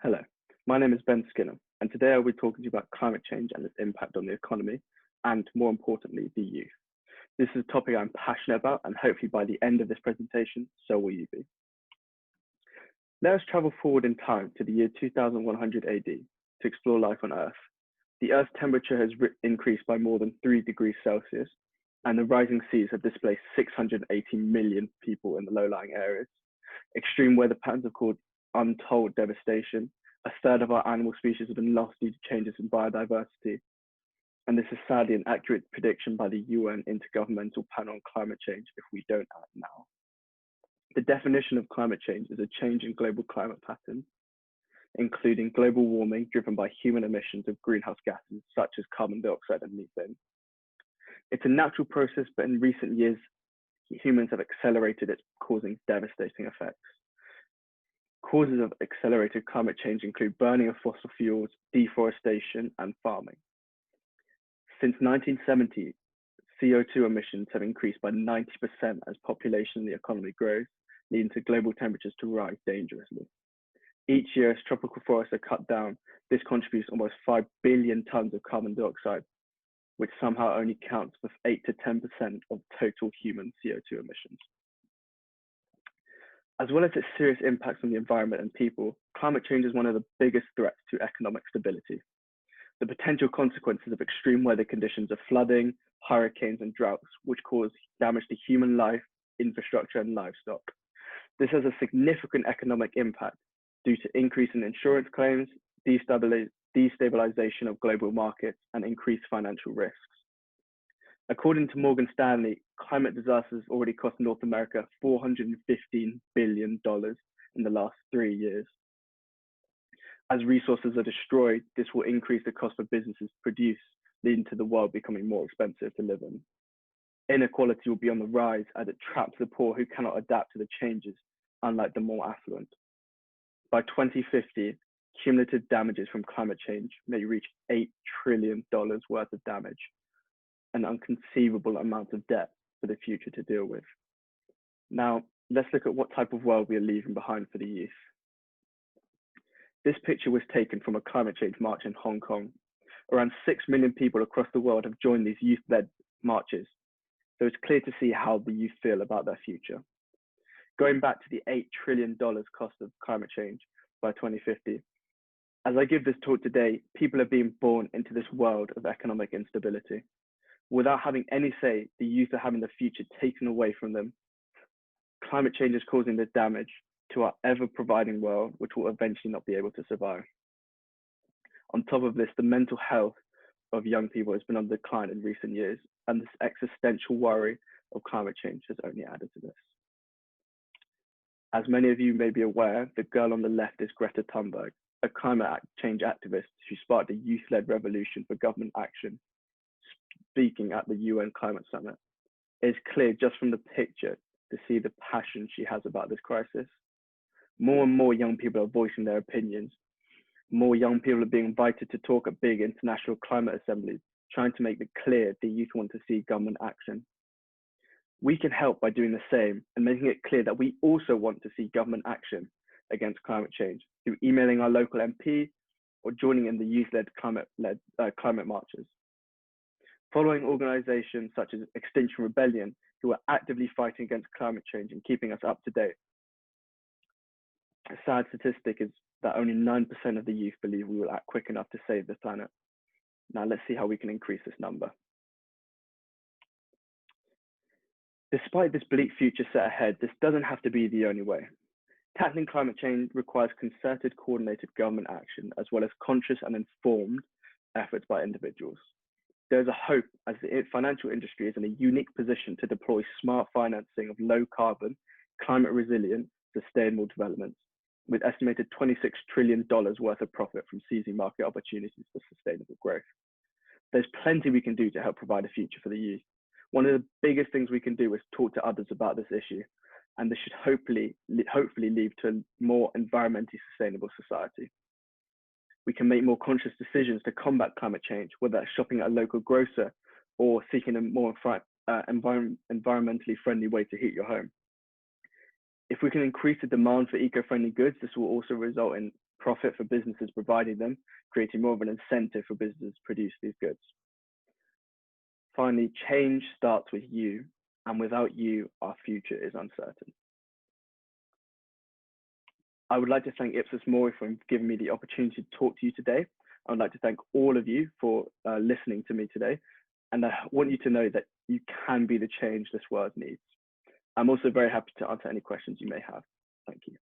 Hello, my name is Ben Skinner, and today I'll be talking to you about climate change and its impact on the economy, and more importantly, the youth. This is a topic I'm passionate about, and hopefully by the end of this presentation, so will you be. Let us travel forward in time to the year 2100 AD to explore life on Earth. The Earth's temperature has increased by more than 3 degrees Celsius, and the rising seas have displaced 680 million people in the low-lying areas. Extreme weather patterns have caused untold devastation. A third of our animal species have been lost due to changes in biodiversity. And this is sadly an accurate prediction by the UN Intergovernmental Panel on Climate Change if we don't act now. The definition of climate change is a change in global climate patterns, including global warming driven by human emissions of greenhouse gases such as carbon dioxide and methane. It's a natural process, but in recent years, humans have accelerated it, causing devastating effects. Causes of accelerated climate change include burning of fossil fuels, deforestation, and farming. Since 1970, CO2 emissions have increased by 90% as population and the economy grows, leading to global temperatures to rise dangerously. Each year, as tropical forests are cut down, this contributes almost 5 billion tons of carbon dioxide, which somehow only counts for 8 to 10% of total human CO2 emissions. As well as its serious impacts on the environment and people, climate change is one of the biggest threats to economic stability. The potential consequences of extreme weather conditions are flooding, hurricanes, and droughts, which cause damage to human life, infrastructure, and livestock. This has a significant economic impact due to increase in insurance claims, destabilization of global markets, and increased financial risks. According to Morgan Stanley, climate disasters already cost North America $415 billion in the last 3 years. As resources are destroyed, this will increase the cost for businesses to produce, leading to the world becoming more expensive to live in. Inequality will be on the rise as it traps the poor who cannot adapt to the changes, unlike the more affluent. By 2050, cumulative damages from climate change may reach $8 trillion worth of damage, an inconceivable amount of debt for the future to deal with. Now, let's look at what type of world we are leaving behind for the youth. This picture was taken from a climate change march in Hong Kong. Around 6 million people across the world have joined these youth-led marches, so it's clear to see how the youth feel about their future. Going back to the $8 trillion cost of climate change by 2050, as I give this talk today, people are being born into this world of economic instability. Without having any say, the youth are having the future taken away from them. Climate change is causing the damage to our ever-providing world, which will eventually not be able to survive. On top of this, the mental health of young people has been on decline in recent years, and this existential worry of climate change has only added to this. As many of you may be aware, the girl on the left is Greta Thunberg, a climate change activist who sparked a youth-led revolution for government action, speaking at the UN Climate Summit. It is clear just from the picture to see the passion she has about this crisis. More and more young people are voicing their opinions. More young people are being invited to talk at big international climate assemblies, trying to make it clear the youth want to see government action. We can help by doing the same and making it clear that we also want to see government action against climate change through emailing our local MP or joining in the youth-led climate marches. Following organizations such as Extinction Rebellion, who are actively fighting against climate change and keeping us up to date. A sad statistic is that only 9% of the youth believe we will act quick enough to save the planet. Now let's see how we can increase this number. Despite this bleak future set ahead, this doesn't have to be the only way. Tackling climate change requires concerted, coordinated government action, as well as conscious and informed efforts by individuals. There's a hope as the financial industry is in a unique position to deploy smart financing of low carbon, climate resilient, sustainable developments, with estimated $26 trillion worth of profit from seizing market opportunities for sustainable growth. There's plenty we can do to help provide a future for the youth. One of the biggest things we can do is talk to others about this issue, and this should hopefully lead to a more environmentally sustainable society. We can make more conscious decisions to combat climate change, whether that's shopping at a local grocer or seeking a more environmentally friendly way to heat your home. If we can increase the demand for eco-friendly goods, this will also result in profit for businesses providing them, creating more of an incentive for businesses to produce these goods. Finally, change starts with you, and without you, our future is uncertain. I would like to thank Ipsos Mori for giving me the opportunity to talk to you today. I would like to thank all of you for listening to me today. And I want you to know that you can be the change this world needs. I'm also very happy to answer any questions you may have. Thank you.